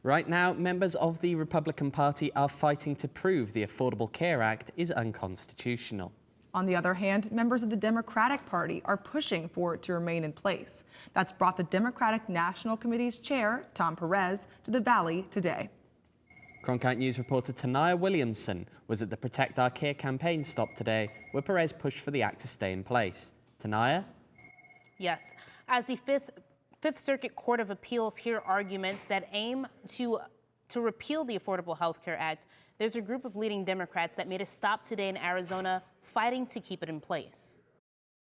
Right now, members of the Republican Party are fighting to prove the Affordable Care Act is unconstitutional. On the other hand, members of the Democratic Party are pushing for it to remain in place. That's brought the Democratic National Committee's chair, Tom Perez, to the Valley today. Cronkite News reporter Taniyah Williamson was at the Protect Our Care campaign stop today, where Perez pushed for the act to stay in place. Taniyah? Yes, as the Fifth Circuit Court of Appeals hear arguments that aim to repeal the Affordable Health Care Act, there's a group of leading Democrats that made a stop today in Arizona fighting to keep it in place.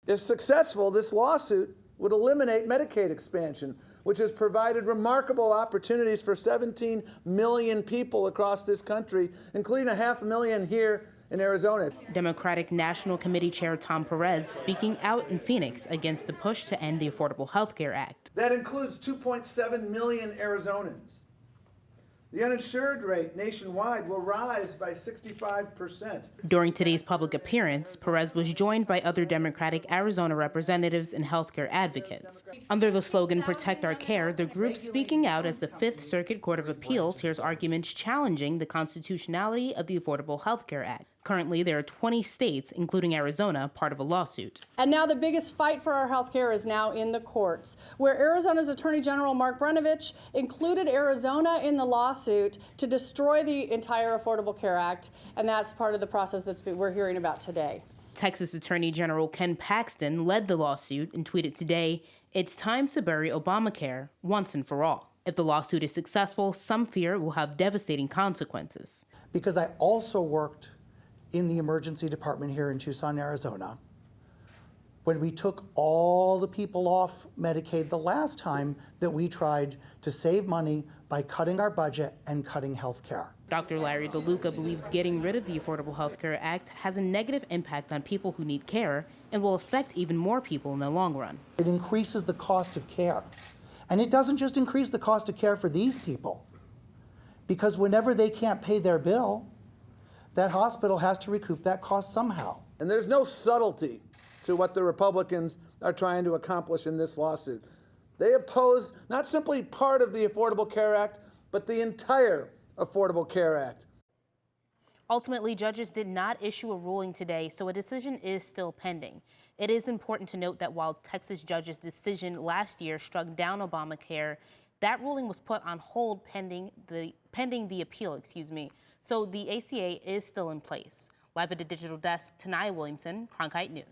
If successful, this lawsuit would eliminate Medicaid expansion, which has provided remarkable opportunities for 17 million people across this country, including 500,000 here in Arizona. Democratic National Committee Chair Tom Perez speaking out in Phoenix against the push to end the Affordable Health Care Act. That includes 2.7 million Arizonans. The uninsured rate nationwide will rise by 65%. During today's public appearance, Perez was joined by other Democratic Arizona representatives and healthcare advocates. Under the slogan, Protect Our Care, the group speaking out as the Fifth Circuit Court of Appeals hears arguments challenging the constitutionality of the Affordable Health Care Act. Currently, there are 20 states, including Arizona, part of a lawsuit. And now the biggest fight for our health care is now in the courts, where Arizona's Attorney General Mark Brnovich included Arizona in the lawsuit to destroy the entire Affordable Care Act, and that's part of the process we're hearing about today. Texas Attorney General Ken Paxton led the lawsuit and tweeted today, "It's time to bury Obamacare once and for all." If the lawsuit is successful, some fear it will have devastating consequences. Because I also worked in the emergency department here in Tucson, Arizona, when we took all the people off Medicaid the last time that we tried to save money by cutting our budget and cutting health care. Dr. Larry DeLuca believes getting rid of the Affordable Health Care Act has a negative impact on people who need care and will affect even more people in the long run. It increases the cost of care. And it doesn't just increase the cost of care for these people, because whenever they can't pay their bill, that hospital has to recoup that cost somehow. And there's no subtlety to what the Republicans are trying to accomplish in this lawsuit. They oppose not simply part of the Affordable Care Act, but the entire Affordable Care Act. Ultimately, judges did not issue a ruling today, so a decision is still pending. It is important to note that while Texas judges' decision last year struck down Obamacare, that ruling was put on hold pending the appeal, So the ACA is still in place. Live at the digital desk, Taniyah Williamson, Cronkite News.